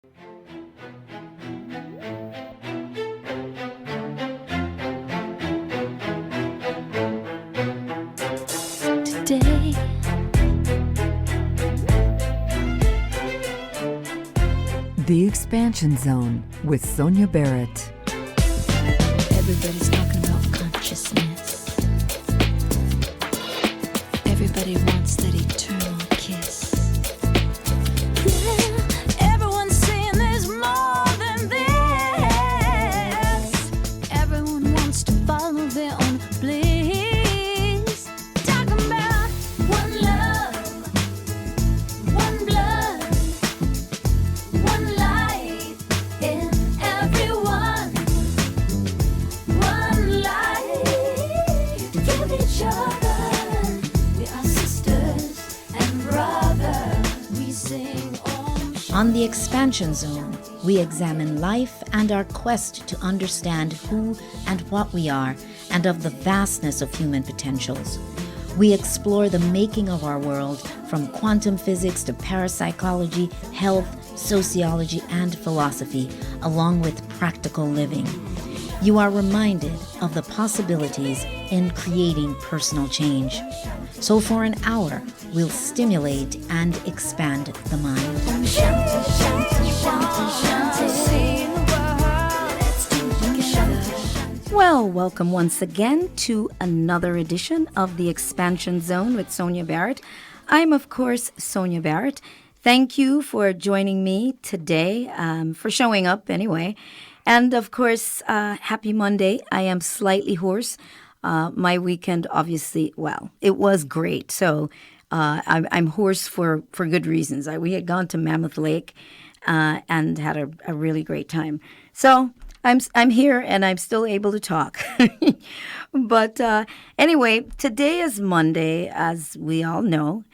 Today, The Expansion Zone with Sonia Barrett. everybody's talking about consciousness. Everybody wants that eternal kiss. Yeah, everyone's saying there's more than this. Everyone wants to follow their own bliss. Talking about one love, one blood, one life in everyone. One life, give each other. We are sisters and brothers. We sing Om On the Expansion Zone, we examine life and our quest to understand who and what we are and of the vastness of human potentials. We explore the making of our world from quantum physics to parapsychology, health, sociology, and philosophy, along with practical living. You are reminded of the possibilities in creating personal change. So for an hour, we'll stimulate and expand the mind. Shanti, Shanti, Shanti, Shanti. Sing the world, let's do it together. Well, welcome once again to another edition of the Expansion Zone with Sonia Barrett. I'm, of course, Sonia Barrett. Thank you for joining me today, for showing up anyway. And, of course, happy Monday. I am slightly hoarse. My weekend, obviously, well, it was great. So I'm hoarse for good reasons. We had gone to Mammoth Lake and had a really great time. So I'm here and I'm still able to talk. But anyway, today is Monday, as we all know.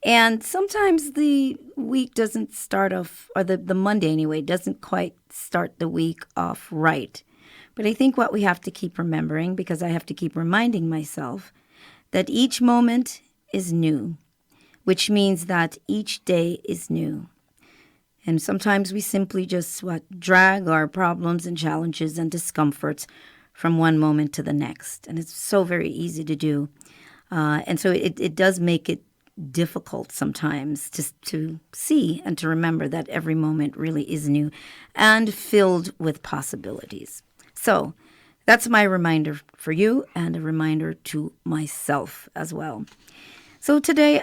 And sometimes the week doesn't start off, or the Monday anyway, doesn't quite start the week off right. But I think what we have to keep remembering, because I have to keep reminding myself, that each moment is new, which means that each day is new. And sometimes we simply just drag our problems and challenges and discomforts from one moment to the next. And it's so very easy to do. And so it does make it difficult sometimes to see and to remember that every moment really is new and filled with possibilities. So that's my reminder for you and a reminder to myself as well. So today,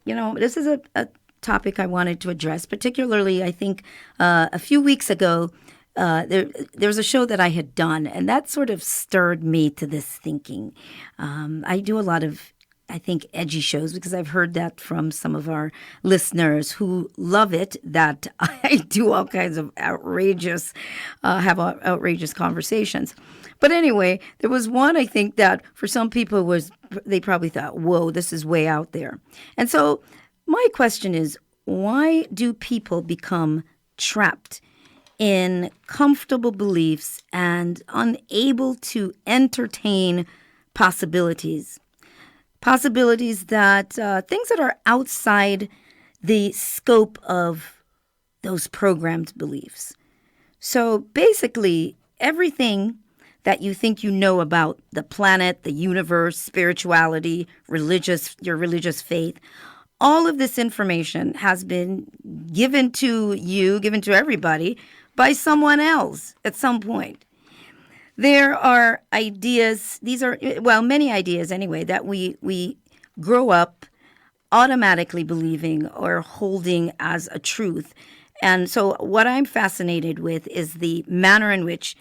this is a topic I wanted to address, particularly, I think, a few weeks ago, there was a show that I had done, and that sort of stirred me to this thinking. I do a lot of, I think, edgy shows because I've heard that from some of our listeners who love it, that I do all kinds of outrageous conversations. But anyway, there was one, I think, that for some people they probably thought, whoa, this is way out there. And so my question is, why do people become trapped in comfortable beliefs and unable to entertain possibilities? Possibilities that, things that are outside the scope of those programmed beliefs. So basically, everything that you think you know about the planet, the universe, spirituality, your religious faith, all of this information has been given to you, given to everybody by someone else at some point. There are ideas, many ideas anyway, that we grow up automatically believing or holding as a truth. And so what I'm fascinated with is the manner in which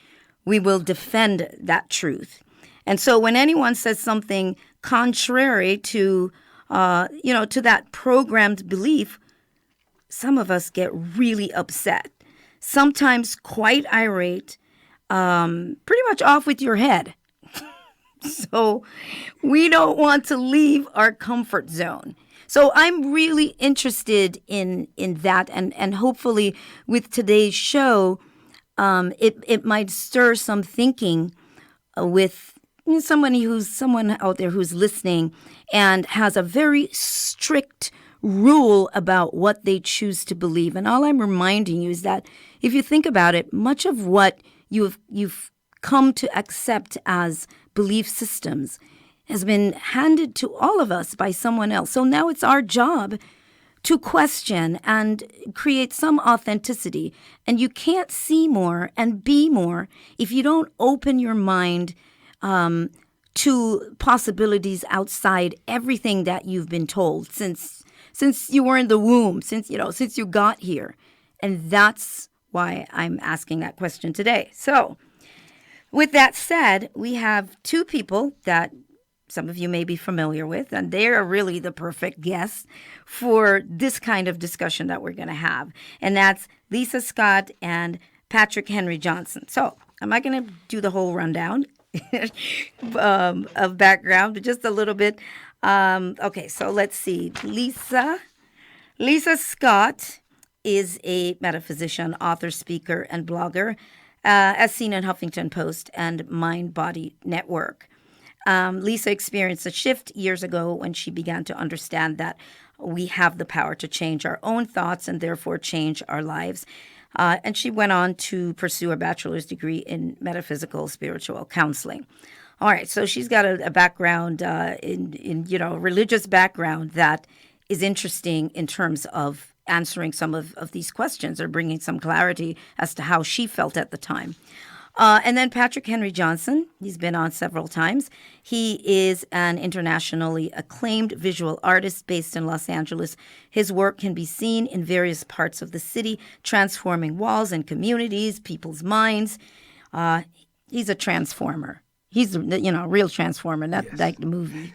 we will defend that truth. And so when anyone says something contrary to that programmed belief, some of us get really upset, sometimes quite irate, pretty much off with your head. So we don't want to leave our comfort zone. So I'm really interested in that, and hopefully with today's show, it might stir some thinking with someone out there who's listening and has a very strict rule about what they choose to believe. And all I'm reminding you is that if you think about it, much of what you've come to accept as belief systems has been handed to all of us by someone else. So now it's our job to question and create some authenticity. And you can't see more and be more if you don't open your mind to possibilities outside everything that you've been told since you were in the womb, since you got here. And that's why I'm asking that question today. So with that said, we have two people that some of you may be familiar with, and they are really the perfect guests for this kind of discussion that we're going to have. And that's Lisa Scott and Patrick Henry Johnson. So I'm not going to do the whole rundown of background, but just a little bit. Okay, so let's see. Lisa Scott is a metaphysician, author, speaker, and blogger, as seen in Huffington Post and Mind Body Network. Lisa experienced a shift years ago when she began to understand that we have the power to change our own thoughts and therefore change our lives. And she went on to pursue a bachelor's degree in metaphysical spiritual counseling. All right, so she's got a background in religious background that is interesting in terms of answering some of these questions or bringing some clarity as to how she felt at the time. And then Patrick Henry Johnson, he's been on several times. He is an internationally acclaimed visual artist based in Los Angeles. His work can be seen in various parts of the city, transforming walls and communities, people's minds. He's a transformer. He's a real transformer, not like the movie.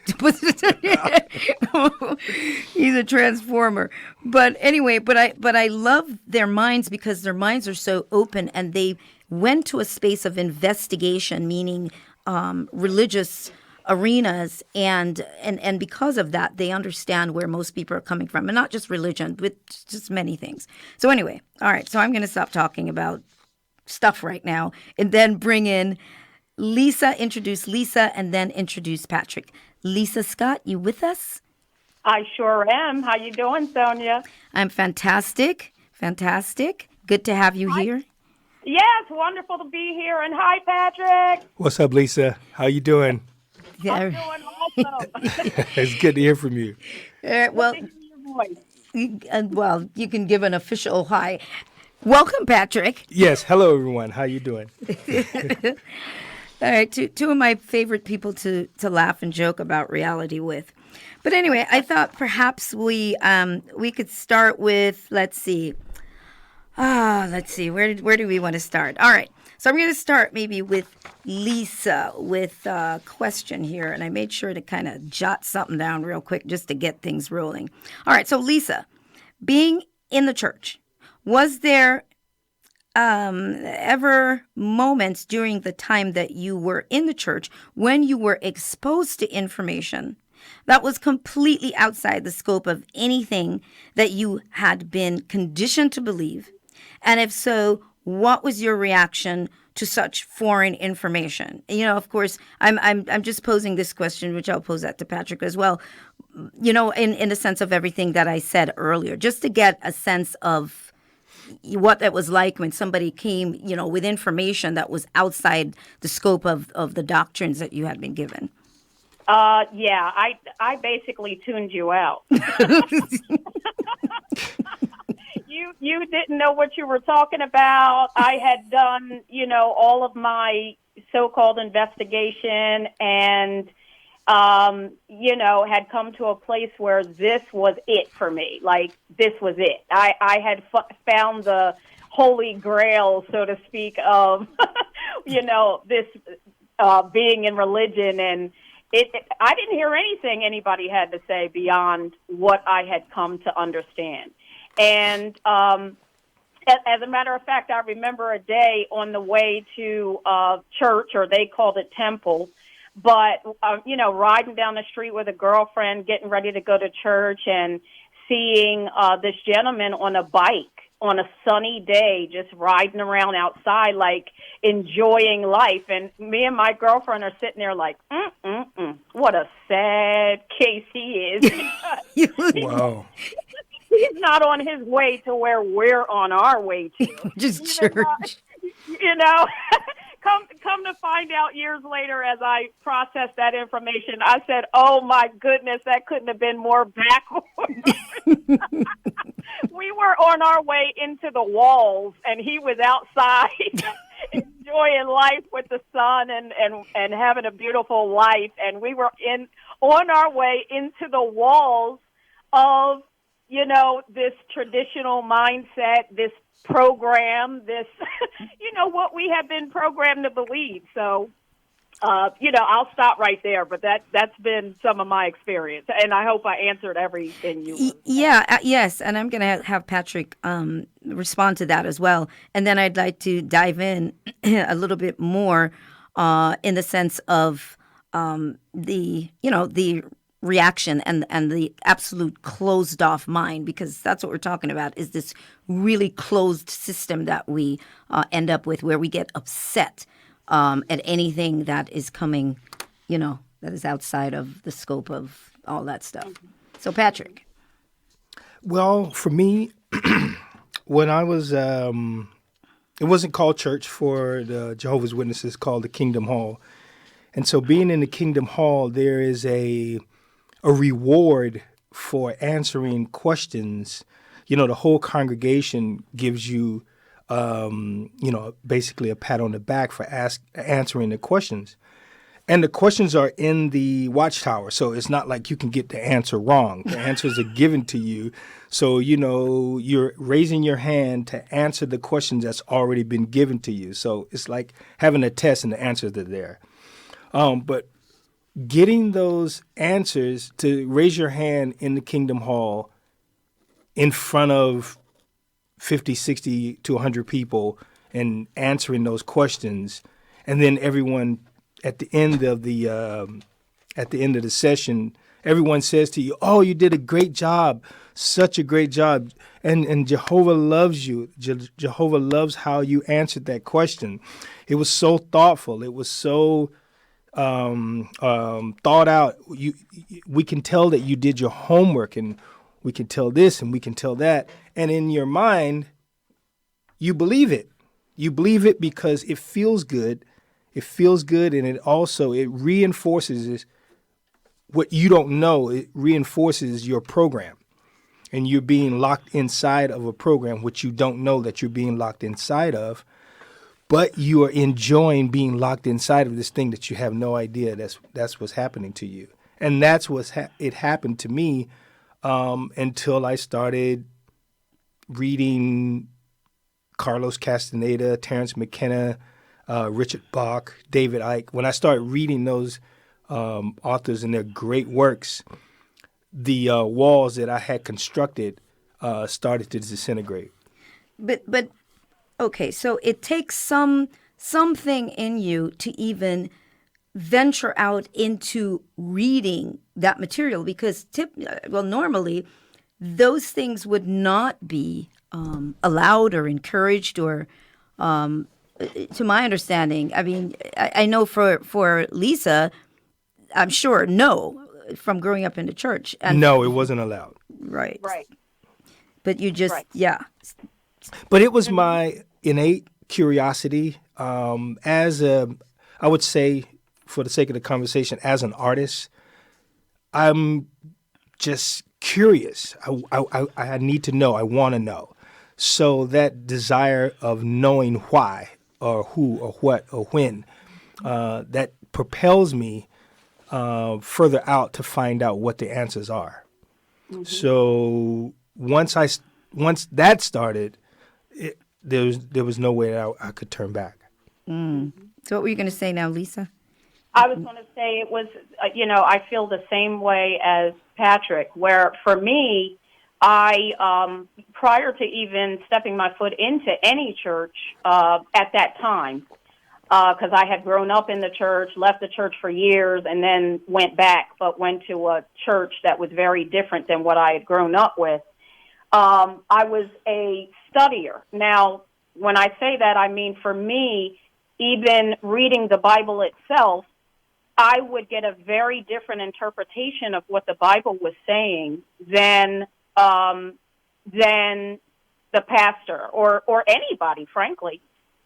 He's a transformer. But anyway, but I love their minds because their minds are so open, and they went to a space of investigation, meaning religious arenas, and because of that, they understand where most people are coming from, and not just religion, but just many things. So anyway, all right, so I'm going to stop talking about stuff right now, and then bring in Lisa, introduce Lisa, and then introduce Patrick. Lisa Scott, you with us? I sure am. How you doing, Sonia? I'm fantastic. Good to have you here. Yes, wonderful to be here. And hi, Patrick. What's up, Lisa? How you doing? I'm doing awesome. It's good to hear from you. Well, Good to hear your voice. you can give an official hi. Welcome, Patrick. Yes, hello, everyone. How you doing? All right, two of my favorite people to laugh and joke about reality with. But anyway, I thought perhaps we could start with, let's see, where do we want to start? All right, so I'm going to start maybe with Lisa with a question here, and I made sure to kind of jot something down real quick just to get things rolling. All right, so Lisa, being in the church, was there ever moments during the time that you were in the church when you were exposed to information that was completely outside the scope of anything that you had been conditioned to believe? And if so, what was your reaction to such foreign information? Of course, I'm just posing this question, which I'll pose that to Patrick as well, in the sense of everything that I said earlier, just to get a sense of what that was like when somebody came, with information that was outside the scope of the doctrines that you had been given. Yeah, I basically tuned you out. You didn't know what you were talking about. I had done, all of my so-called investigation and, had come to a place where this was it for me. Like, this was it. I had found the holy grail, so to speak, of, this being in religion. And I didn't hear anything anybody had to say beyond what I had come to understand. And as a matter of fact, I remember a day on the way to church, or they called it temple, but, riding down the street with a girlfriend, getting ready to go to church, and seeing this gentleman on a bike on a sunny day, just riding around outside, like enjoying life. And me and my girlfriend are sitting there like, what a sad case he is. Wow. He's not on his way to where we're on our way to. Just church. You know, come to find out years later as I processed that information, I said, oh, my goodness, that couldn't have been more backward. We were on our way into the walls, and he was outside enjoying life with the sun and having a beautiful life. And we were on our way into the walls of, you know, this traditional mindset, this program, this, you know, what we have been programmed to believe. So, you know, I'll stop right there, but that's been some of my experience, and I hope I answered everything you were. Yes, and I'm going to have Patrick respond to that as well, and then I'd like to dive in a little bit more in the sense of the reaction and the absolute closed off mind, because that's what we're talking about, is this really closed system that we end up with, where we get upset at anything that is coming, you know, that is outside of the scope of all that stuff. So, Patrick. Well, for me, when I was, it wasn't called church for the Jehovah's Witnesses, called the Kingdom Hall. And so being in the Kingdom Hall, there is a reward for answering questions. You know, the whole congregation gives you, you know, basically a pat on the back for answering the questions. And the questions are in the watchtower, so it's not like you can get the answer wrong. The answers are given to you. So, you know, you're raising your hand to answer the questions that's already been given to you. So it's like having a test and the answers are there. But getting those answers, to raise your hand in the Kingdom Hall in front of 50, 60 to 100 people and answering those questions, and then everyone at the end of the session, everyone says to you, "Oh, you did a great job, such a great job," and Jehovah loves you. Jehovah loves how you answered that question. It was so thoughtful. It was so thought out. We can tell that you did your homework, and we can tell this and we can tell that. And in your mind, you believe it. You believe it because it feels good. It feels good, and it reinforces what you don't know. It reinforces your program, and you're being locked inside of a program which you don't know that you're being locked inside of. But you are enjoying being locked inside of this thing that you have no idea that's what's happening to you. And that's it happened to me until I started reading Carlos Castaneda, Terrence McKenna, Richard Bach, David Icke. When I started reading those authors and their great works, the walls that I had constructed started to disintegrate. But okay, so it takes something in you to even venture out into reading that material, because normally those things would not be allowed or encouraged, or to my understanding. I mean, I know for Lisa, I'm sure from growing up in the church. And no, it wasn't allowed. Right. Right. But you just, yeah. But it was my innate curiosity I would say, for the sake of the conversation, as an artist, I'm just curious. I need to know. I want to know. So that desire of knowing why or who or what or when, that propels me further out to find out what the answers are. Mm-hmm. So once that started, there was no way that I could turn back. Mm. So what were you going to say now, Lisa? I was going to say it was, I feel the same way as Patrick, where for me, I, prior to even stepping my foot into any church at that time, because I had grown up in the church, left the church for years, and then went back, but went to a church that was very different than what I had grown up with. I was a studier. Now, when I say that, I mean for me, even reading the Bible itself, I would get a very different interpretation of what the Bible was saying than the pastor or anybody, frankly.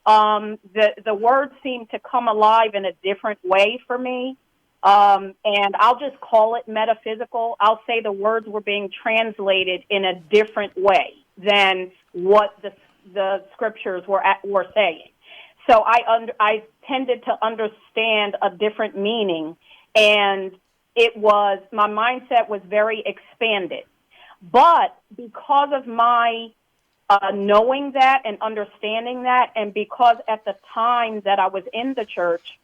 The words seem to come alive in a different way for me. And I'll just call it metaphysical. I'll say the words were being translated in a different way than what the scriptures were saying. So I tended to understand a different meaning, and my mindset was very expanded. But because of my knowing that and understanding that, and because at the time that I was in the church,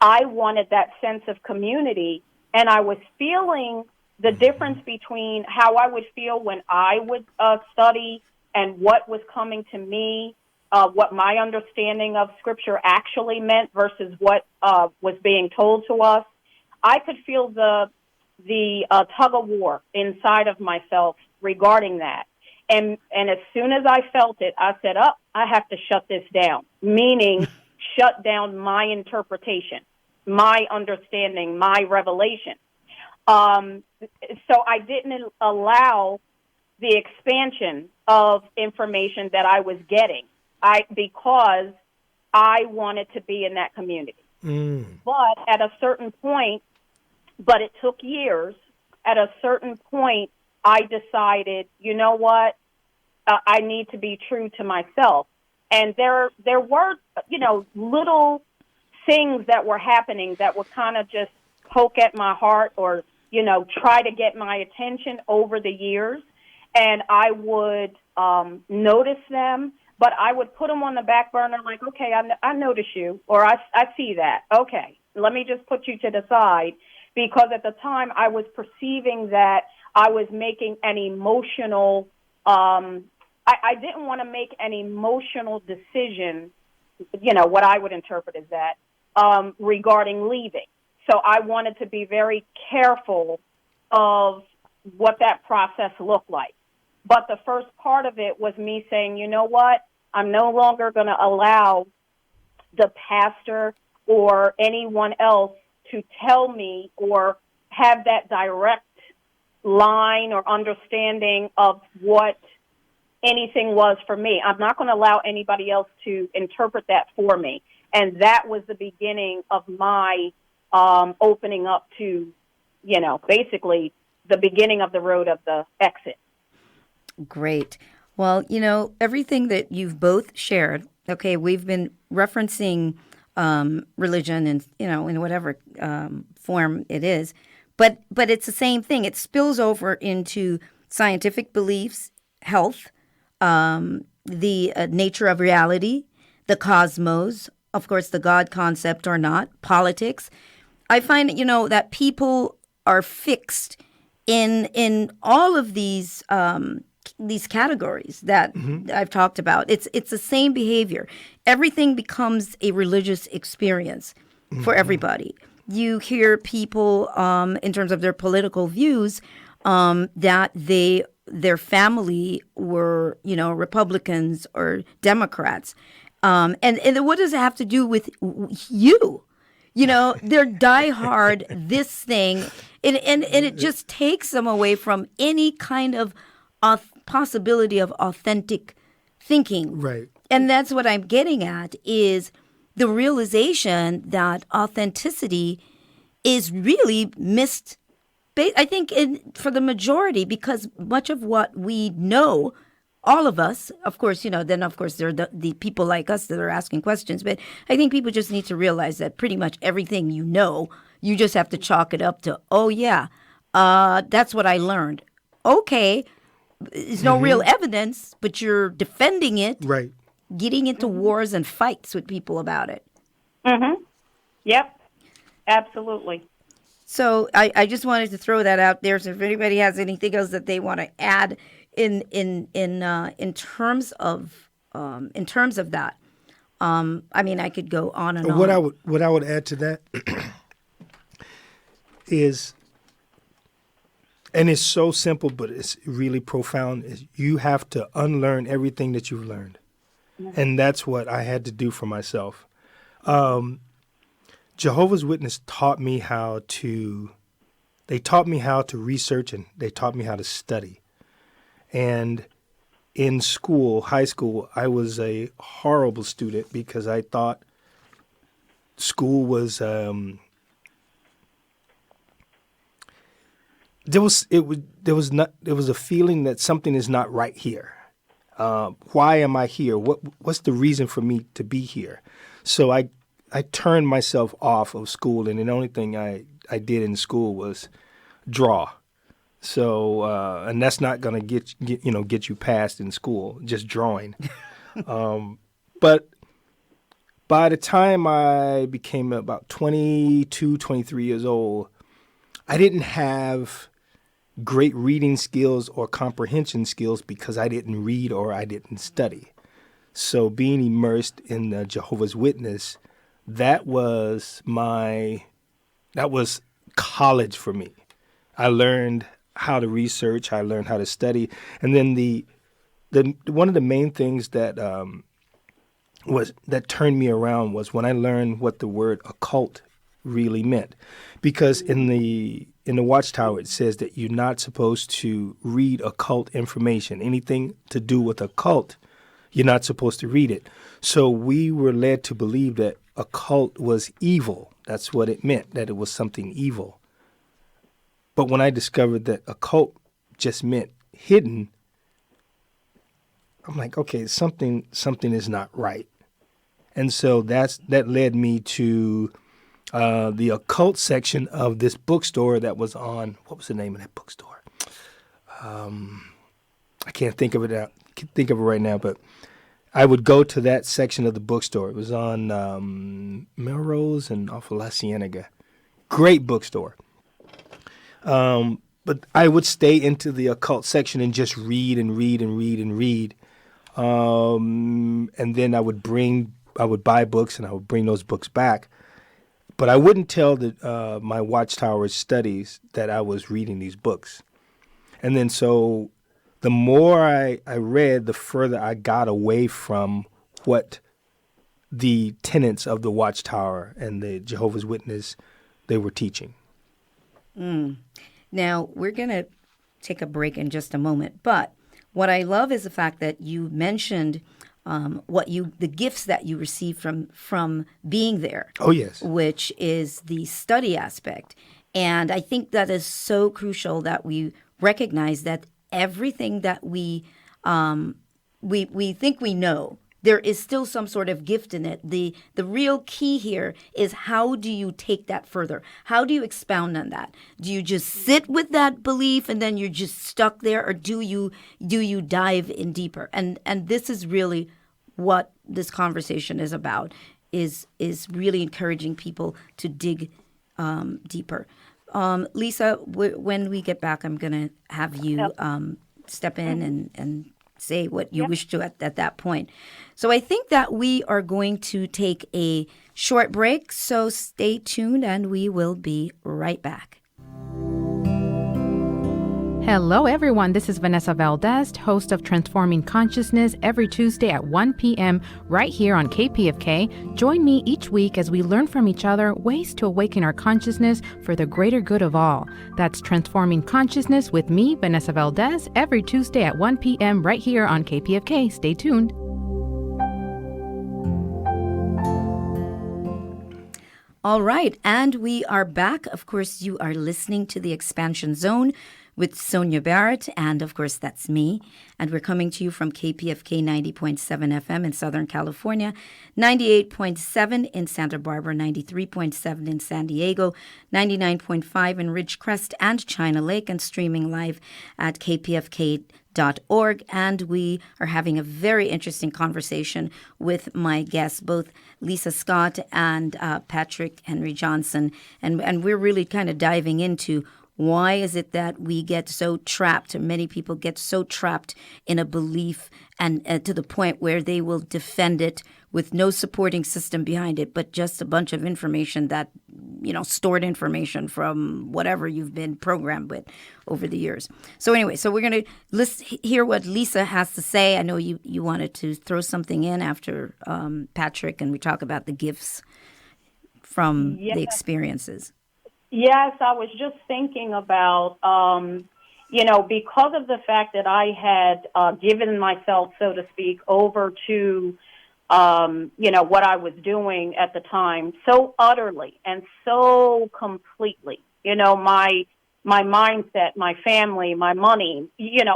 I wanted that sense of community, and I was feeling the difference between how I would feel when I would study and what was coming to me, what my understanding of Scripture actually meant versus what was being told to us. I could feel the tug of war inside of myself regarding that. And as soon as I felt it, I said, I have to shut this down, meaning shut down my interpretation, my understanding, my revelation. So I didn't allow the expansion of information that I was getting because I wanted to be in that community. But at a certain point, but it took years, at a certain point, I decided, you know what, I need to be true to myself. And there were, little things that were happening that would kind of just poke at my heart or, try to get my attention over the years. And I would notice them, but I would put them on the back burner like, okay, I notice you, or I see that. Okay, let me just put you to the side, because at the time I was perceiving that I was making an emotional, I didn't want to make an emotional decision, what I would interpret as that, regarding leaving. So I wanted to be very careful of what that process looked like. But the first part of it was me saying, you know what, I'm no longer going to allow the pastor or anyone else to tell me or have that direct line or understanding of what anything was for me. I'm not going to allow anybody else to interpret that for me. And that was the beginning of my opening up to, basically the beginning of the road of the exit. Great. Well, everything that you've both shared, okay, we've been referencing religion and, in whatever form it is, but it's the same thing. It spills over into scientific beliefs, health, the nature of reality, the cosmos, of course, the God concept or not, politics. I find, that people are fixed in all of these categories that I've talked about. It's the same behavior. Everything becomes a religious experience for everybody. You hear people, in terms of their political views, that their family were, Republicans or Democrats. And what does it have to do with you? They're diehard this thing, and it just takes them away from any kind of possibility of authentic thinking. Right. And that's what I'm getting at, is the realization that authenticity is really missed, I think, for the majority, because much of what we know, all of us, of course, then of course there are the people like us that are asking questions, but I think people just need to realize that pretty much everything you just have to chalk it up to, oh yeah, that's what I learned. Okay, there's no real evidence, but you're defending it, right? Getting into wars and fights with people about it. Yep, absolutely. So I just wanted to throw that out there. So if anybody has anything else that they want to add in terms of that, I mean, I could go on and on. What I would add to that is, And it's so simple, but it's really profound. Is you have to unlearn everything that you've learned. And that's what I had to do for myself. Jehovah's Witness taught me how to research, and they taught me how to study. And in school, high school, I was a horrible student because I thought school was there was a feeling that something is not right here. Why am I here? What's the reason for me to be here? So I turned myself off of school, and the only thing I did in school was draw. So and that's not going to get you past in school, just drawing. But by the time I became about 22, 23 years old, I didn't have great reading skills or comprehension skills because I didn't read or I didn't study. So being immersed in the Jehovah's Witness, that was college for me. I learned how to research, I learned how to study, and then the one of the main things that turned me around was when I learned what the word occult really meant, because in the Watchtower it says that you're not supposed to read occult information. Anything to do with occult, you're not supposed to read it. So we were led to believe that occult was evil. That's what it meant, that it was something evil. But when I discovered that occult just meant hidden, I'm like, okay, something is not right. And so that led me to the occult section of this bookstore that was on, what was the name of that bookstore? I can't think of it right now, but I would go to that section of the bookstore. It was on Melrose and off of La Cienega. Great bookstore. But I would stay into the occult section and just read and read and read and read. And then I would buy books and I would bring those books back. But I wouldn't tell my Watchtower studies that I was reading these books. And then so the more I read, the further I got away from what the tenets of the Watchtower and the Jehovah's Witness, they were teaching. Now, we're going to take a break in just a moment. But what I love is the fact that you mentioned the gifts that you received from being there. Oh, yes. Which is the study aspect. And I think that is so crucial that we recognize that everything that we think we know, there is still some sort of gift in it. The real key here is, how do you take that further? How do you expound on that? Do you just sit with that belief and then you're just stuck there, or do you dive in deeper? And this is really what this conversation is about, is really encouraging people to dig deeper. Lisa, when we get back, I'm going to have you step in and say what you wish to at that point. So I think that we are going to take a short break, so stay tuned and we will be right back. Hello, everyone. This is Vanessa Valdez, host of Transforming Consciousness, every Tuesday at 1 p.m. right here on KPFK. Join me each week as we learn from each other ways to awaken our consciousness for the greater good of all. That's Transforming Consciousness with me, Vanessa Valdez, every Tuesday at 1 p.m. right here on KPFK. Stay tuned. All right, and we are back. Of course, you are listening to The Expansion Zone with Sonia Barrett, and of course, that's me. And we're coming to you from KPFK 90.7 FM in Southern California, 98.7 in Santa Barbara, 93.7 in San Diego, 99.5 in Ridgecrest and China Lake, and streaming live at kpfk.org. And we are having a very interesting conversation with my guests, both Lisa Scott and Patrick Henry Johnson. And we're really kind of diving into, why is it that we get so trapped, many people get so trapped in a belief, and to the point where they will defend it with no supporting system behind it, but just a bunch of information that stored information from whatever you've been programmed with over the years. So anyway, so we're going to hear what Lisa has to say. I know you wanted to throw something in after Patrick, and we talk about the gifts from the experiences. Yes, I was just thinking about, because of the fact that I had given myself, so to speak, over to, what I was doing at the time so utterly and so completely, my mindset, my family, my money,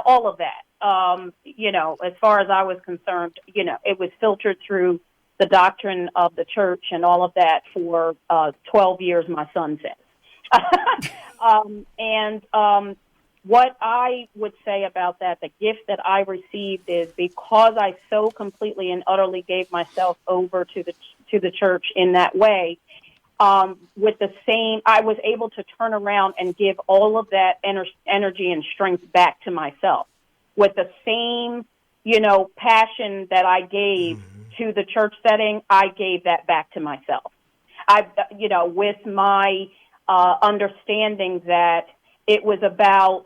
all of that, as far as I was concerned, it was filtered through the doctrine of the church and all of that for 12 years, my son says. What I would say about that, the gift that I received is because I so completely and utterly gave myself over to the church in that way, I was able to turn around and give all of that energy and strength back to myself with the same, passion that I gave to the church setting. I gave that back to myself. With my understanding that it was about,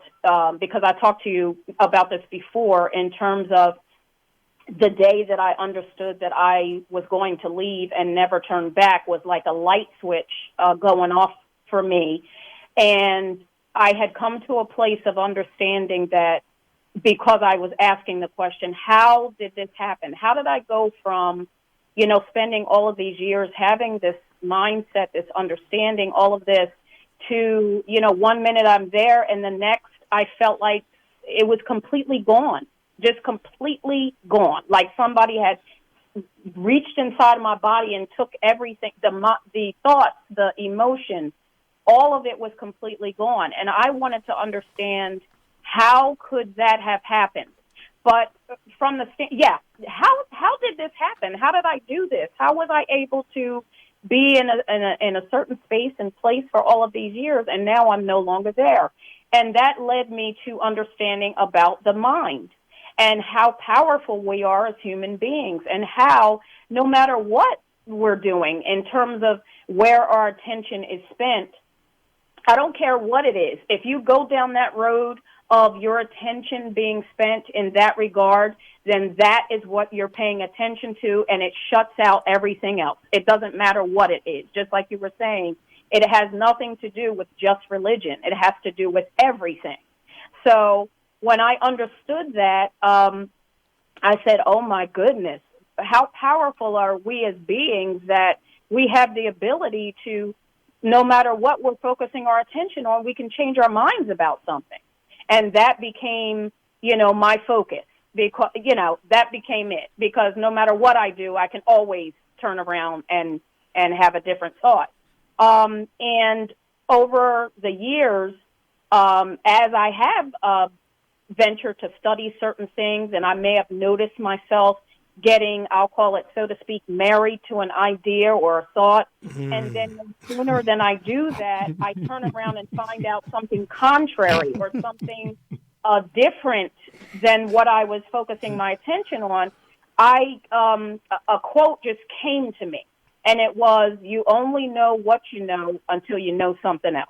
because I talked to you about this before, in terms of the day that I understood that I was going to leave and never turn back was like a light switch going off for me. And I had come to a place of understanding that because I was asking the question, how did this happen? How did I go from, spending all of these years having this mindset, this understanding, all of this, to, 1 minute I'm there and the next I felt like it was completely gone, just completely gone. Like somebody had reached inside my body and took everything, the thoughts, the emotion, all of it was completely gone. And I wanted to understand, how could that have happened? But from how did this happen? How did I do this? How was I able to be in a certain space and place for all of these years, and now I'm no longer there? And that led me to understanding about the mind and how powerful we are as human beings, and how no matter what we're doing in terms of where our attention is spent, I don't care what it is. If you go down that road of your attention being spent in that regard, then that is what you're paying attention to, and it shuts out everything else. It doesn't matter what it is. Just like you were saying, it has nothing to do with just religion. It has to do with everything. So when I understood that, I said, oh, my goodness, how powerful are we as beings that we have the ability to, no matter what we're focusing our attention on, we can change our minds about something. And that became, my focus, because, that became it. Because no matter what I do, I can always turn around and have a different thought. And over the years, as I have ventured to study certain things, and I may have noticed myself getting, I'll call it, so to speak, married to an idea or a thought. And then sooner than I do that, I turn around and find out something contrary or something different than what I was focusing my attention on. A quote just came to me, and it was, you only know what you know until you know something else.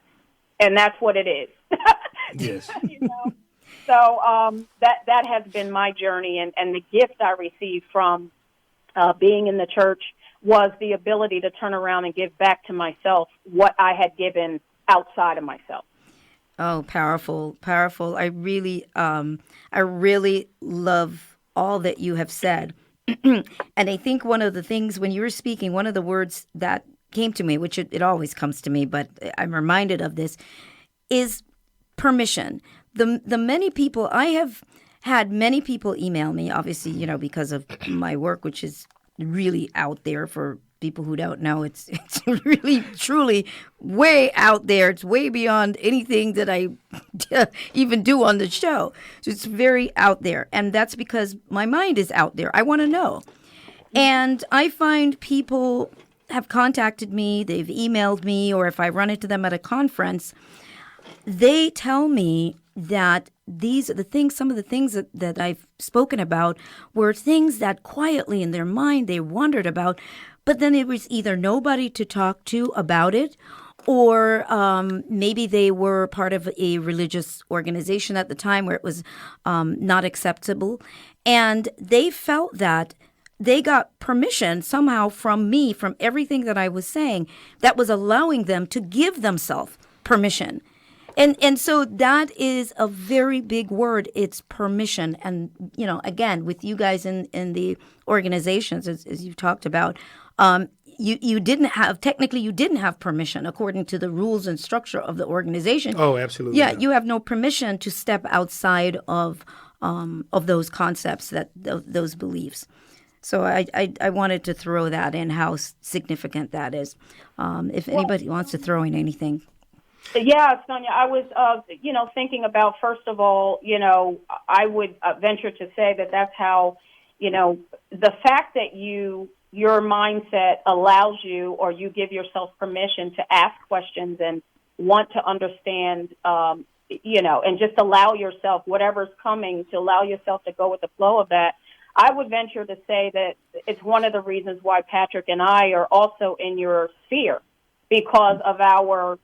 And that's what it is. Yes. So that has been my journey, and the gift I received from being in the church was the ability to turn around and give back to myself what I had given outside of myself. Oh, powerful, powerful. I really love all that you have said. And I think one of the things, when you were speaking, one of the words that came to me, which it always comes to me, but I'm reminded of this, is permission. The many people, I have had many people email me, obviously, because of my work, which is really out there for people who don't know. It's really, truly way out there. It's way beyond anything that I even do on the show. So it's very out there. And that's because my mind is out there. I want to know. And I find people have contacted me, they've emailed me, or if I run into them at a conference, they tell me that these are the things, some of the things that I've spoken about were things that quietly in their mind they wondered about, but then it was either nobody to talk to about it, or maybe they were part of a religious organization at the time where it was not acceptable. And they felt that they got permission somehow from me, from everything that I was saying, that was allowing them to give themselves permission. And so that is a very big word. It's permission. And, again, with you guys in the organizations, as you've talked about, you didn't have permission according to the rules and structure of the organization. Oh, absolutely. Yeah, you have no permission to step outside of those concepts, those beliefs. So I wanted to throw that in, how significant that is. If anybody wants to throw in anything. Yeah, Sonia, I was, thinking about, first of all, I would venture to say that that's how, the fact that your mindset allows you, or you give yourself permission to ask questions and want to understand, and just allow yourself, whatever's coming, to allow yourself to go with the flow of that. I would venture to say that it's one of the reasons why Patrick and I are also in your sphere, because of our,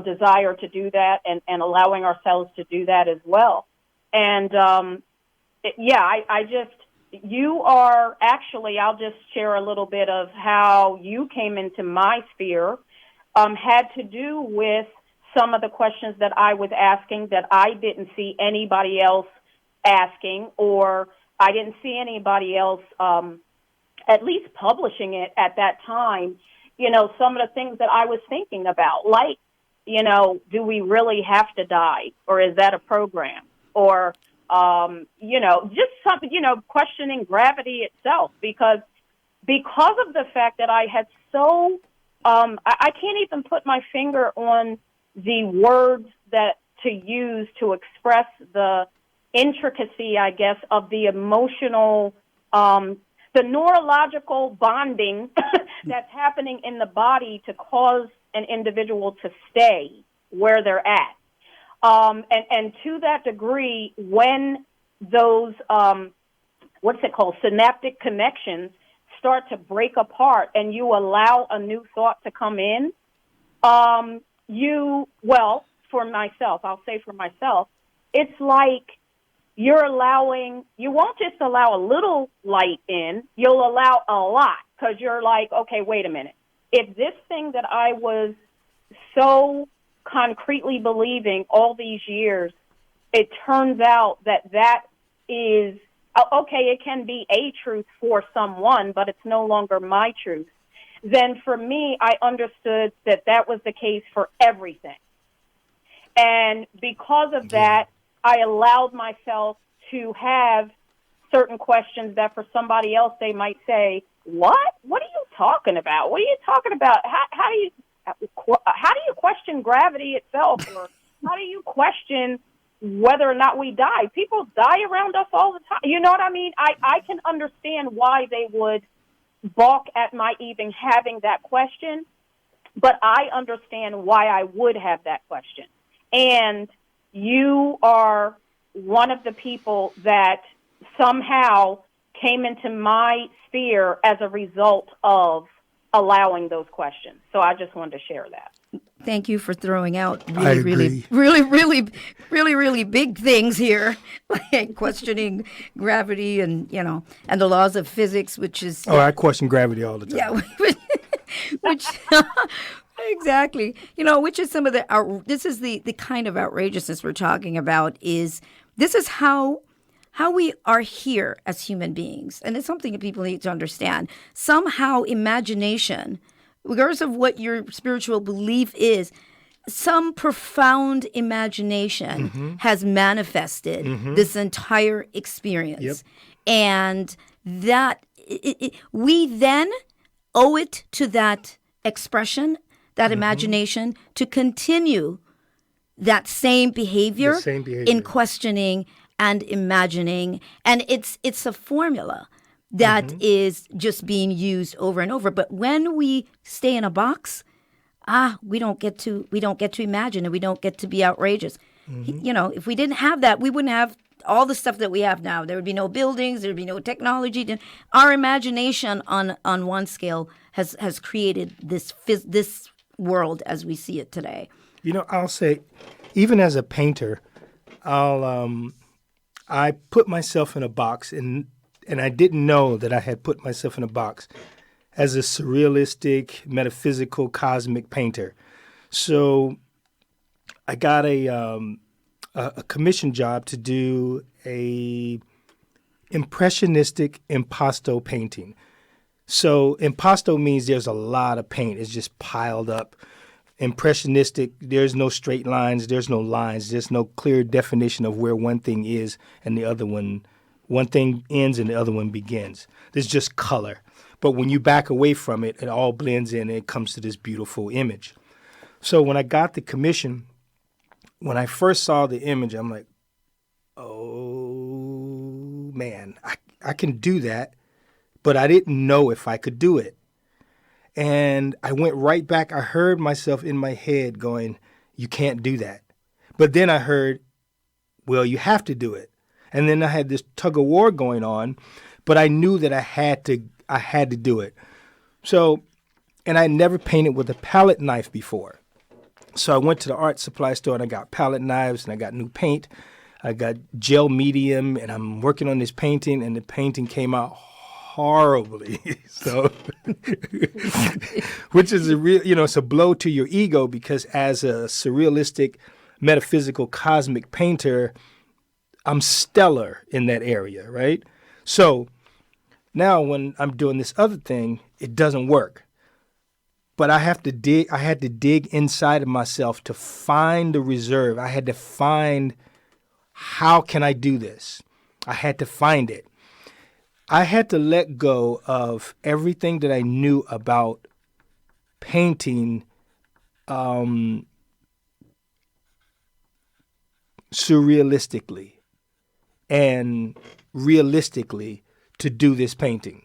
desire to do that and allowing ourselves to do that as well. And, you are actually, I'll just share a little bit of how you came into my sphere, had to do with some of the questions that I was asking that I didn't see anybody else asking, or I didn't see anybody else at least publishing it at that time. Some of the things that I was thinking about, like, do we really have to die, or is that a program? Or, just something, questioning gravity itself, because of the fact that I had so, I can't even put my finger on the words that to use to express the intricacy, I guess, of the emotional, the neurological bonding that's happening in the body to cause an individual to stay where they're at. And to that degree, when those, synaptic connections start to break apart and you allow a new thought to come in, for myself, I'll say for myself, it's like you won't just allow a little light in, you'll allow a lot, because you're like, okay, wait a minute. If this thing that I was so concretely believing all these years, it turns out that is, okay, it can be a truth for someone, but it's no longer my truth. Then for me, I understood that was the case for everything. And because of that, I allowed myself to have certain questions that for somebody else, they might say, what are you talking about? What are you talking about? How do you question gravity itself? Or how do you question whether or not we die? People die around us all the time. You know what I mean? I can understand why they would balk at my even having that question, but I understand why I would have that question. And you are one of the people that somehow came into my sphere as a result of allowing those questions. So I just wanted to share that. Thank you for throwing out really big things here, like questioning gravity and the laws of physics, which is... Oh, I question gravity all the time. Yeah, which... Exactly. Which is some of the... this is the kind of outrageousness we're talking about, this is how we are here as human beings. And it's something that people need to understand. Somehow imagination, regardless of what your spiritual belief is, some profound imagination has manifested this entire experience. Yep. And that we then owe it to that expression, that imagination, to continue that same behavior, in questioning and imagining. And it's a formula that is just being used over and over. But when we stay in a box, we don't get to imagine, and we don't get to be outrageous. If we didn't have that, we wouldn't have all the stuff that we have now. There would be no buildings, there would be no technology. Our imagination on one scale has created this world as we see it today? I'll say, even as a painter, I put myself in a box, and I didn't know that I had put myself in a box as a surrealistic, metaphysical, cosmic painter. So I got a commission job to do a impressionistic impasto painting. So impasto means there's a lot of paint. It's just piled up. Impressionistic, there's no straight lines, there's no lines, there's no clear definition of where one thing is and the other one thing ends and the other one begins. There's just color. But when you back away from it, it all blends in and it comes to this beautiful image. So when I got the commission, when I first saw the image, I'm like, oh man, I can do that, but I didn't know if I could do it. And I went right back. I heard myself in my head going, you can't do that. But then I heard, well, you have to do it. And then I had this tug of war going on, but I knew that I had to do it. So, and I never painted with a palette knife before. So I went to the art supply store and I got palette knives and I got new paint. I got gel medium and I'm working on this painting, and the painting came out horribly. So, which is a real, it's a blow to your ego, because as a surrealistic, metaphysical, cosmic painter, I'm stellar in that area, right? So now when I'm doing this other thing, it doesn't work. But I had to dig inside of myself to find the reserve. I had to find, how can I do this? I had to find it. I had to let go of everything that I knew about painting surrealistically and realistically to do this painting.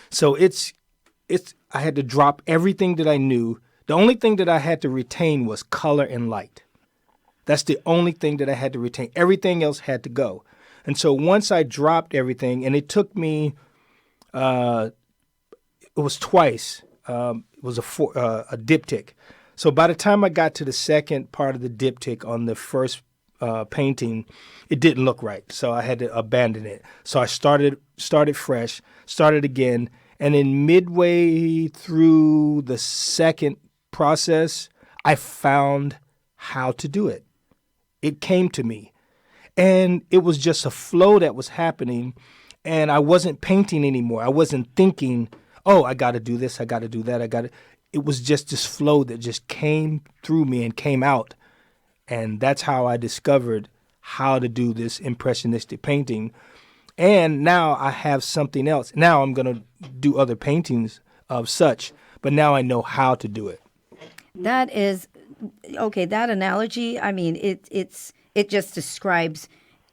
So I had to drop everything that I knew. The only thing that I had to retain was color and light. That's the only thing that I had to retain. Everything else had to go. And so once I dropped everything, and it took me, it was twice. It was a diptych. So by the time I got to the second part of the diptych on the first painting, it didn't look right. So I had to abandon it. So I started fresh, started again. And then midway through the second process, I found how to do it. It came to me. And it was just a flow that was happening, and I wasn't painting anymore. I wasn't thinking, oh, I got to do this, I got to do that, It was just this flow that just came through me and came out. And that's how I discovered how to do this impressionistic painting. And now I have something else. Now I'm going to do other paintings of such, but now I know how to do it. That is, okay, that analogy, I mean, it just describes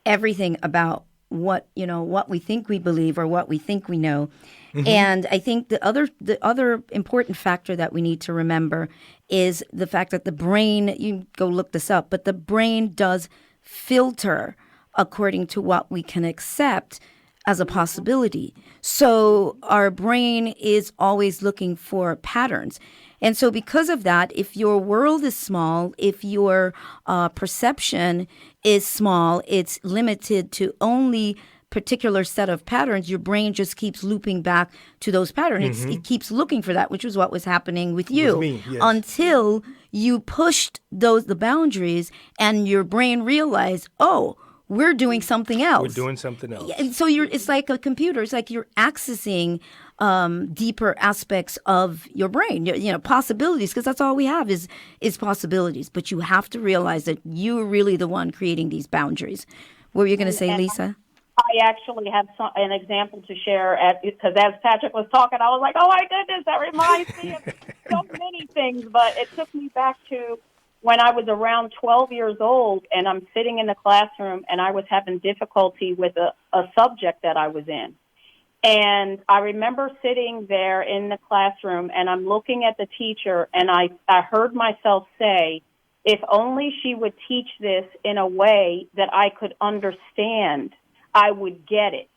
everything about what we think we believe or what we think we know. Mm-hmm. And I think the other important factor that we need to remember is the fact that the brain, you go look this up, but the brain does filter according to what we can accept as a possibility. So our brain is always looking for patterns. And so because of that, if your world is small, if your perception is small, it's limited to only particular set of patterns, your brain just keeps looping back to those patterns. Mm-hmm. It keeps looking for that, which is what was happening with you. With me, yes. Until you pushed the boundaries and your brain realized, oh, we're doing something else. We're doing something else. Yeah, so it's like a computer. It's like you're accessing deeper aspects of your brain, possibilities, because that's all we have is possibilities. But you have to realize that you're really the one creating these boundaries. What were you going to say, Lisa? I actually have an example to share, because as Patrick was talking, I was like, oh, my goodness, that reminds me of so many things. But it took me back to when I was around 12 years old, and I'm sitting in the classroom, and I was having difficulty with a subject that I was in. And I remember sitting there in the classroom, and I'm looking at the teacher, and I heard myself say, if only she would teach this in a way that I could understand, I would get it.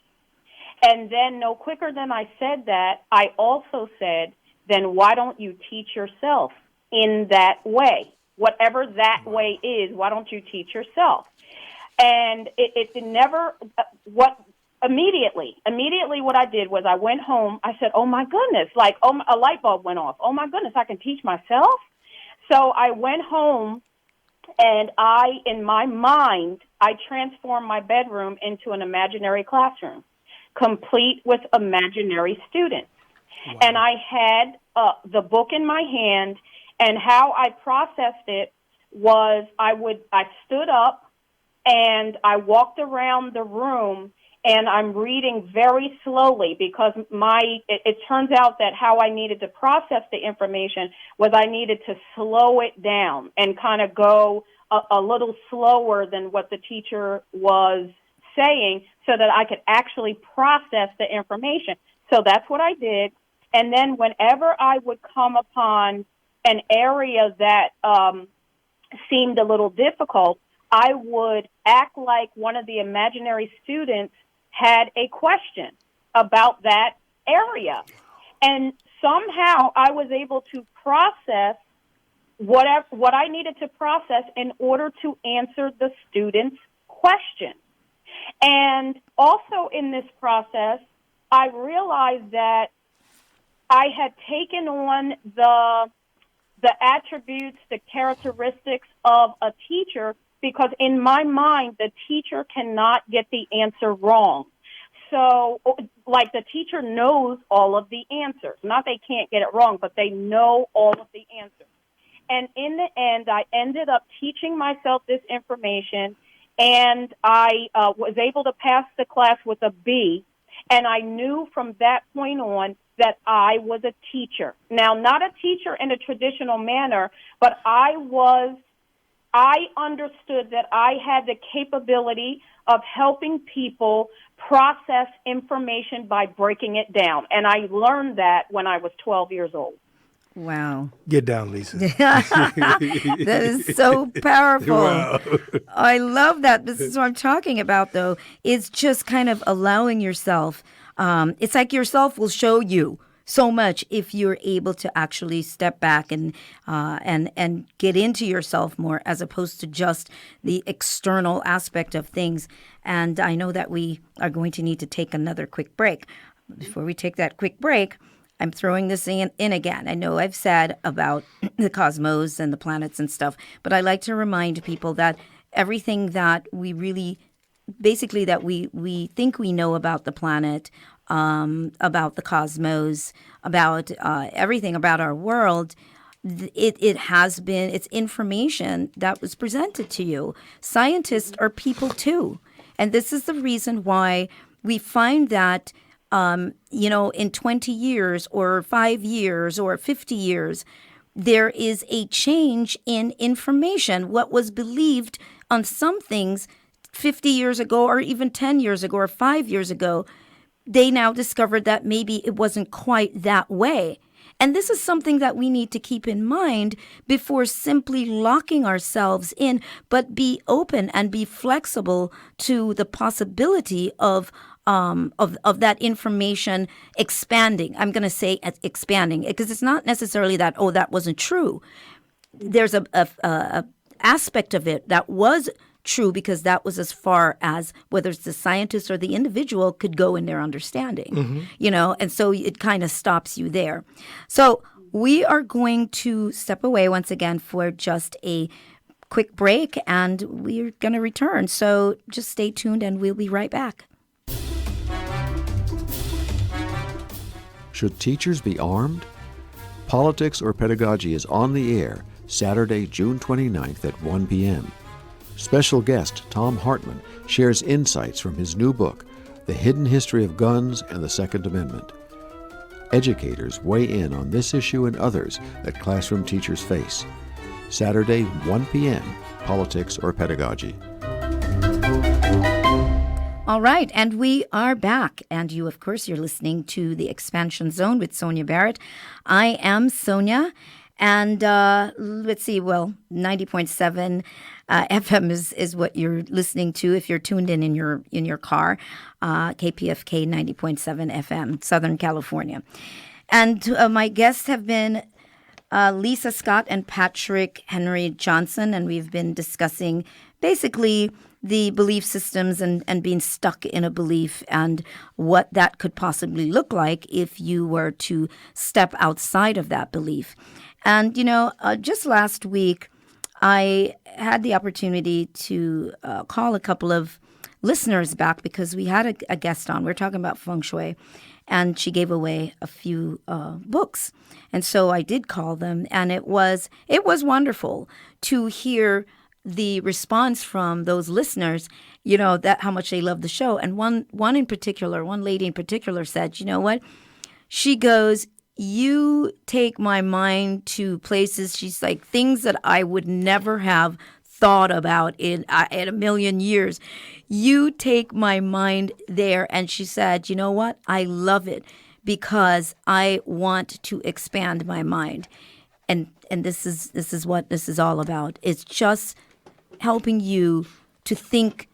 And then no quicker than I said that, I also said, then why don't you teach yourself in that way. Whatever that way is, why don't you teach yourself? And it never, immediately what I did was I went home. I said, oh, my goodness, like, oh, a light bulb went off. Oh, my goodness, I can teach myself? So I went home, and in my mind, I transformed my bedroom into an imaginary classroom, complete with imaginary students. Wow. And I had the book in my hand, and how I processed it was I stood up and I walked around the room, and I'm reading very slowly because it turns out that how I needed to process the information was I needed to slow it down and kind of go a little slower than what the teacher was saying so that I could actually process the information. So that's what I did. And then whenever I would come upon an area that seemed a little difficult, I would act like one of the imaginary students had a question about that area. And somehow I was able to process what I needed to process in order to answer the student's question. And also in this process, I realized that I had taken on the attributes, the characteristics of a teacher, because in my mind, the teacher cannot get the answer wrong. So, like, the teacher knows all of the answers. Not they can't get it wrong, but they know all of the answers. And in the end, I ended up teaching myself this information, and I was able to pass the class with a B, and I knew from that point on that I was a teacher. Now, not a teacher in a traditional manner, but I understood that I had the capability of helping people process information by breaking it down. And I learned that when I was 12 years old. Wow. Get down, Lisa. That is so powerful. Wow. I love that. This is what I'm talking about, though. It's just kind of allowing yourself. It's like yourself will show you so much if you're able to actually step back and get into yourself more, as opposed to just the external aspect of things. And I know that we are going to need to take another quick break. Before we take that quick break, I'm throwing this in again. I know I've said about the cosmos and the planets and stuff, but I like to remind people that everything that we really, basically that we think we know about the planet, about the cosmos, about everything about our world, it's information that was presented to you. Scientists are people too. And this is the reason why we find that in 20 years or 5 years or 50 years, there is a change in information. What was believed on some things 50 years ago or even 10 years ago or 5 years ago, they now discovered that maybe it wasn't quite that way. And this is something that we need to keep in mind before simply locking ourselves in, but be open and be flexible to the possibility of that information expanding. I'm going to say expanding, because it's not necessarily that, oh, that wasn't true. There's a aspect of it that was true, because that was as far as whether it's the scientist or the individual could go in their understanding, and so it kind of stops you there. So we are going to step away once again for just a quick break, and we're going to return. So just stay tuned and we'll be right back. Should teachers be armed? Politics or Pedagogy is on the air Saturday, June 29th at 1 p.m. Special guest Tom Hartman shares insights from his new book, The Hidden History of Guns and the Second Amendment. Educators weigh in on this issue and others that classroom teachers face. Saturday, 1 p.m., Politics or Pedagogy. All right, and we are back. And you, of course, you're listening to The Expansion Zone with Sonia Barrett. I am Sonia. And let's see, 90.7 FM is what you're listening to if you're tuned in your car. KPFK 90.7 FM, Southern California. And my guests have been Lisa Scott and Patrick Henry Johnson, and we've been discussing basically the belief systems and being stuck in a belief and what that could possibly look like if you were to step outside of that belief. And, just last week, I had the opportunity to call a couple of listeners back because we had a guest on. We were talking about feng shui, and she gave away a few books. And so I did call them, and it was wonderful to hear the response from those listeners, that how much they love the show. And one lady in particular said, you know what? She goes, you take my mind to places, she's like, things that I would never have thought about in a million years. You take my mind there. And she said, you know what? I love it because I want to expand my mind. And this is what this is all about. It's just helping you to think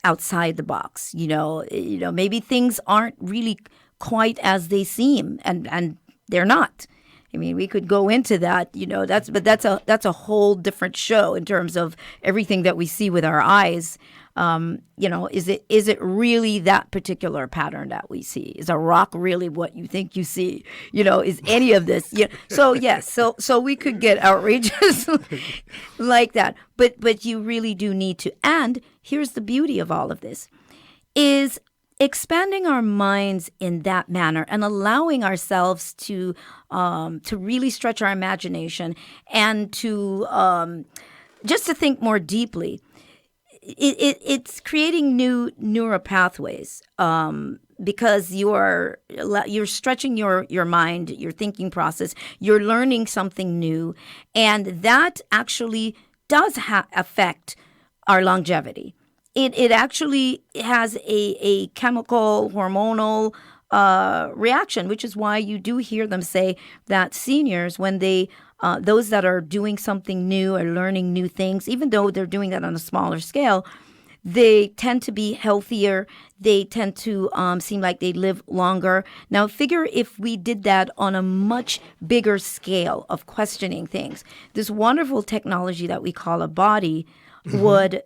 outside the box. Maybe things aren't really quite as they seem, and they're not. I mean, we could go into that, that's a whole different show in terms of everything that we see with our eyes. Is it really that particular pattern that we see? Is a rock really what you think you see? Is any of this? Yeah. So yes, so we could get outrageous like that. But you really do need to. And here's the beauty of all of this is expanding our minds in that manner and allowing ourselves to really stretch our imagination and to just to think more deeply. It's creating new neural pathways because you're stretching your mind, your thinking process. You're learning something new, and that actually does affect our longevity. It actually has a chemical, hormonal reaction, which is why you do hear them say that seniors, when they those that are doing something new or learning new things, even though they're doing that on a smaller scale, they tend to be healthier. They tend to seem like they live longer. Now, figure if we did that on a much bigger scale of questioning things. This wonderful technology that we call a body would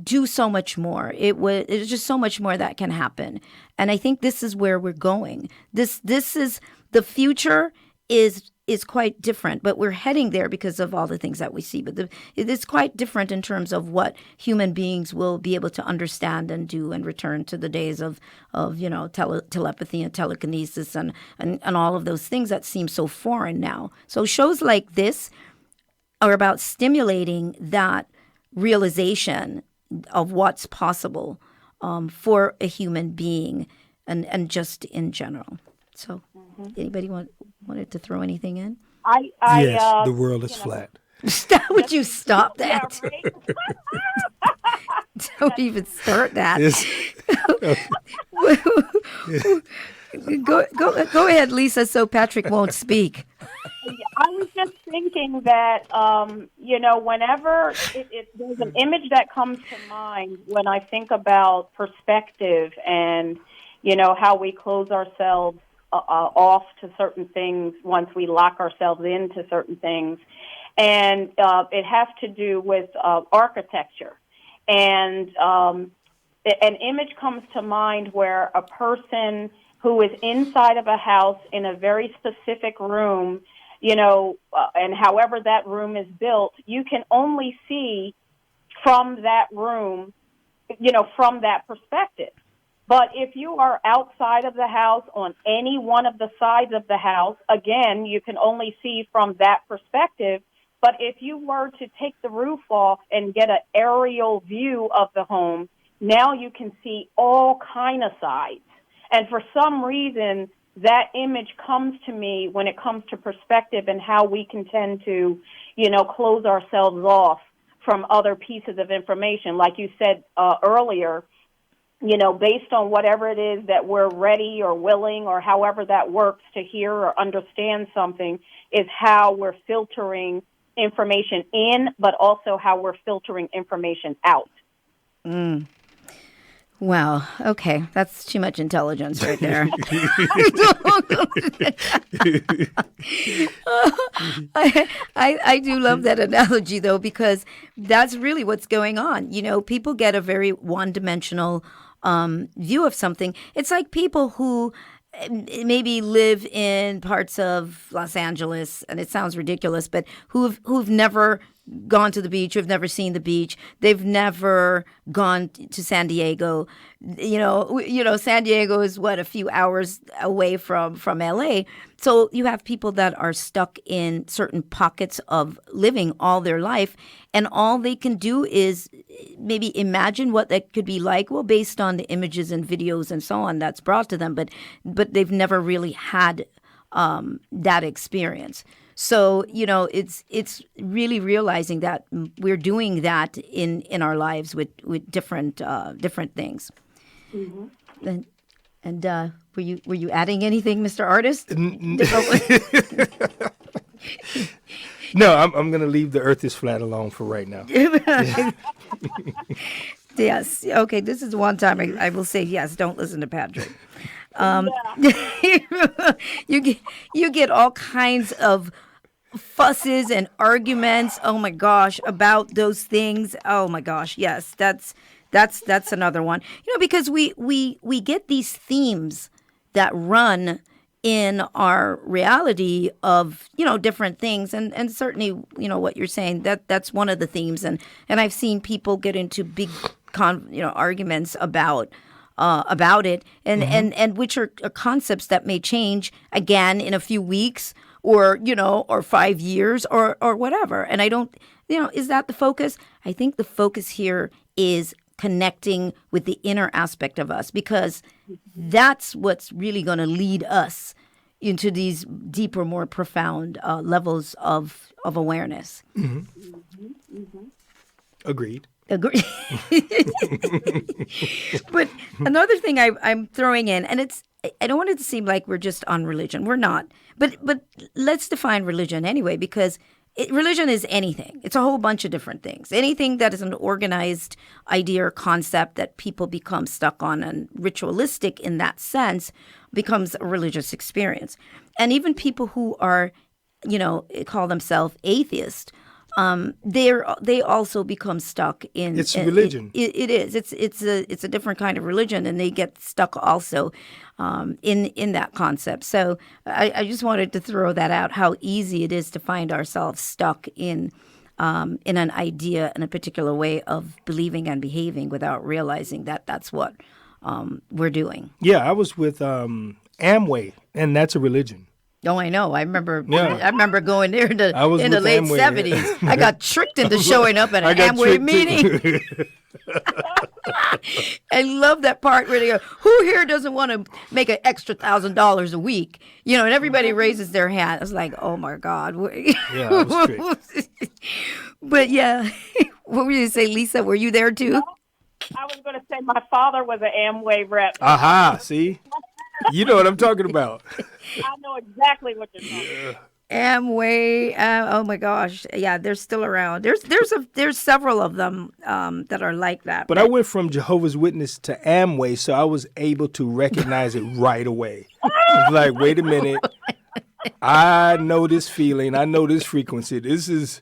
do so much more. It's just so much more that can happen. And I think this is where we're going. This is the future is quite different, but we're heading there because of all the things that we see. But it's quite different in terms of what human beings will be able to understand and do and return to the days of telepathy and telekinesis and all of those things that seem so foreign now. So shows like this are about stimulating that realization of what's possible for a human being and just in general. So anybody wanted to throw anything in? Yes, the world is flat. Would you stop that? Yeah, right? Don't even start that. Go ahead, Lisa, so Patrick won't speak. I was just thinking that, whenever there's an image that comes to mind when I think about perspective and, how we close ourselves off to certain things once we lock ourselves into certain things. And it has to do with architecture. And an image comes to mind where a person who is inside of a house in a very specific room, and however that room is built, you can only see from that room, from that perspective. But if you are outside of the house on any one of the sides of the house, again, you can only see from that perspective. But if you were to take the roof off and get an aerial view of the home, now you can see all kind of sides. And for some reason, that image comes to me when it comes to perspective and how we can tend to, close ourselves off from other pieces of information. Like you said earlier, based on whatever it is that we're ready or willing or however that works to hear or understand something is how we're filtering information in, but also how we're filtering information out. Wow. Okay, that's too much intelligence right there. I do love that analogy though, because that's really what's going on. You know, people get a very one-dimensional view of something. It's like people who maybe live in parts of Los Angeles, and it sounds ridiculous, but who've never gone to the beach, who've never seen the beach. They've never gone to San Diego. You know, San Diego is a few hours away from LA. So you have people that are stuck in certain pockets of living all their life, and all they can do is maybe imagine what that could be like, well, based on the images and videos and so on that's brought to them, but they've never really had that experience. So, you know, it's really realizing that we're doing that in our lives with different things. Mm-hmm. And were you adding anything, Mr. Artist? No, I'm going to leave the earth is flat alone for right now. Yes. Okay. This is one time I will say yes. Don't listen to Patrick. You get all kinds of fusses and arguments. Oh my gosh, about those things. Oh my gosh. Yes, that's another one. You know, because we get these themes that run in our reality of, you know, different things, and certainly, you know, what you're saying, that's one of the themes, and I've seen people get into big arguments about it, and which are concepts that may change again in a few weeks, or 5 years, or whatever. And I don't, is that the focus? I think the focus here is connecting with the inner aspect of us, because that's what's really going to lead us into these deeper, more profound levels of awareness. Mm-hmm. Mm-hmm. Agreed. But another thing I'm throwing in, and I don't want it to seem like we're just on religion. We're not. But let's define religion anyway, because religion is anything. It's a whole bunch of different things. Anything that is an organized idea or concept that people become stuck on and ritualistic in that sense becomes a religious experience. And even people who are, call themselves atheist, they also become stuck in. It's religion. It is. It's a different kind of religion, and they get stuck also in that concept. So I just wanted to throw that out. How easy it is to find ourselves stuck in an idea, in a particular way of believing and behaving, without realizing that that's what we're doing. Yeah, I was with Amway, and that's a religion. Oh, I know. I remember. Yeah. I remember going there in the late Amway. 70s. I got tricked into showing up at an Amway meeting. I love that part where they go, "Who here doesn't want to make an extra $1,000 a week?" And everybody raises their hand. I was like, "Oh my God!" Yeah, I was tricked. But yeah, what were you say, Lisa? Were you there too? I was going to say my father was an Amway rep. Aha! See, you know what I'm talking about. I know exactly what you're talking about. Amway, oh my gosh, yeah, they're still around. There's several of them that are like that. But I went from Jehovah's Witness to Amway, so I was able to recognize it right away. It's like, wait a minute, I know this feeling, I know this frequency. This is,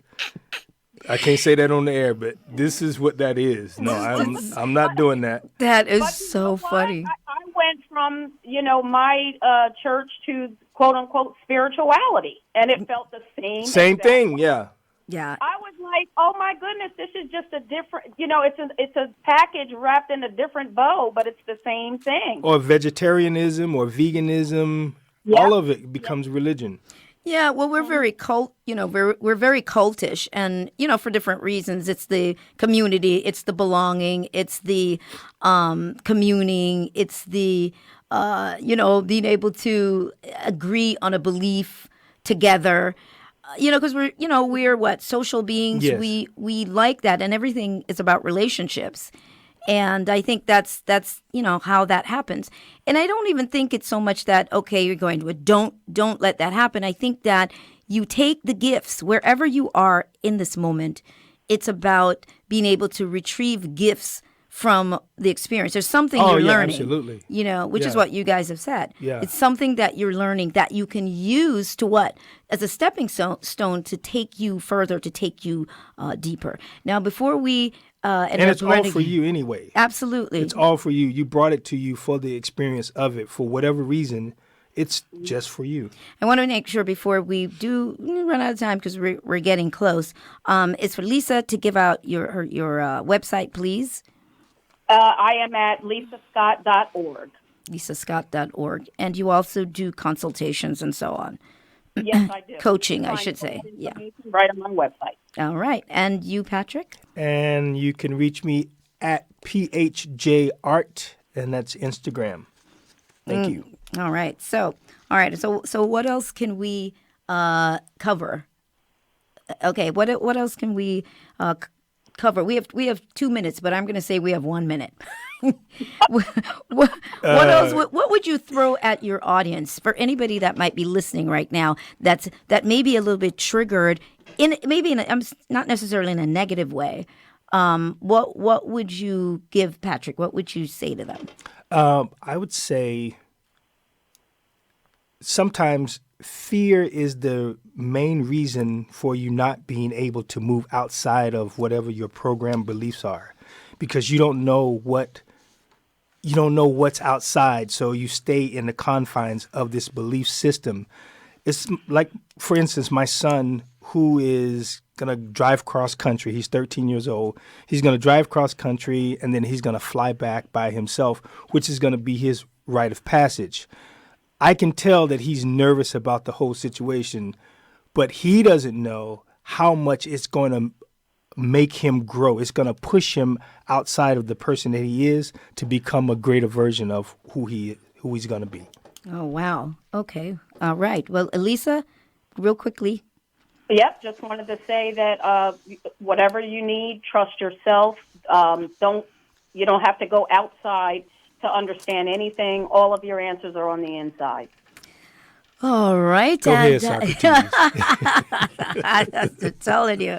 I can't say that on the air, but this is what that is. No, I'm not doing that. That is But so funny. I went from, my church to quote unquote spirituality, and it felt the same. Same exact thing, way. yeah. Yeah. I was like, oh my goodness, this is just a different, it's a package wrapped in a different bow, but it's the same thing. Or vegetarianism or veganism, Yep. all of it becomes religion. Yeah, well, we're very we're very cultish, and for different reasons. It's the community, it's the belonging, it's the communing, it's the being able to agree on a belief together. Because we're what, social beings. Yes. We like that, and everything is about relationships. And I think that's how that happens. And I don't even think it's so much that, okay, you're going to don't let that happen. I think that you take the gifts wherever you are in this moment. It's about being able to retrieve gifts from the experience. There's something Oh, you're yeah, learning. absolutely. You know, which is Yeah. what you guys have said. Yeah. It's something that you're learning that you can use to what? As a stepping stone to take you further, to take you deeper. Now, before we And it's all for you anyway. Absolutely. It's all for you. You brought it to you for the experience of it. For whatever reason, it's just for you. I want to make sure before we do run out of time, because we're getting close, it's for Lisa to give out your website, please. I am at lisascott.org. lisascott.org. And you also do consultations and so on. Yes, I do. Coaching, I Find should all say. the Yeah. information right on my website. All right. And you, Patrick? And you can reach me at PHJArt, and that's Instagram. Thank you. All right. So what else can we cover? Okay. What else can we cover? We have 2 minutes, but I'm going to say we have 1 minute. what else? What would you throw at your audience for anybody that might be listening right now? That may be a little bit triggered not necessarily in a negative way. What would you give, Patrick? What would you say to them? I would say sometimes fear is the main reason for you not being able to move outside of whatever your program beliefs are, because you don't know what's outside, so you stay in the confines of this belief system. It's like, for instance, my son, who is going to drive cross country. He's 13 years old. He's going to drive cross country, and then he's going to fly back by himself, which is going to be his rite of passage. I can tell that he's nervous about the whole situation, but he doesn't know how much it's going to make him grow. It's going to push him outside of the person that he is to become a greater version of who he's going to be. Oh, wow. Okay. All right. Well, Elisa, real quickly. Yep, just wanted to say that whatever you need, trust yourself. You don't have to go outside to understand anything. All of your answers are on the inside. All right. Go ahead, Socrates. I'm telling you.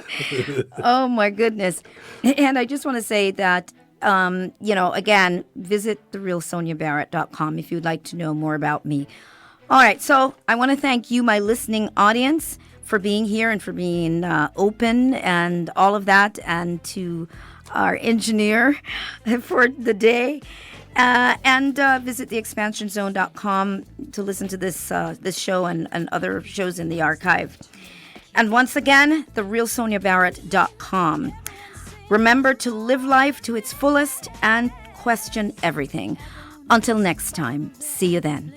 Oh, my goodness. And I just want to say that, again, visit therealsoniabarrett.com if you'd like to know more about me. All right. So I want to thank you, my listening audience, for being here and for being open and all of that, and to our engineer for the day. And visit theexpansionzone.com to listen to this show and other shows in the archive. And once again, therealsoniabarrett.com. Remember to live life to its fullest and question everything. Until next time, see you then.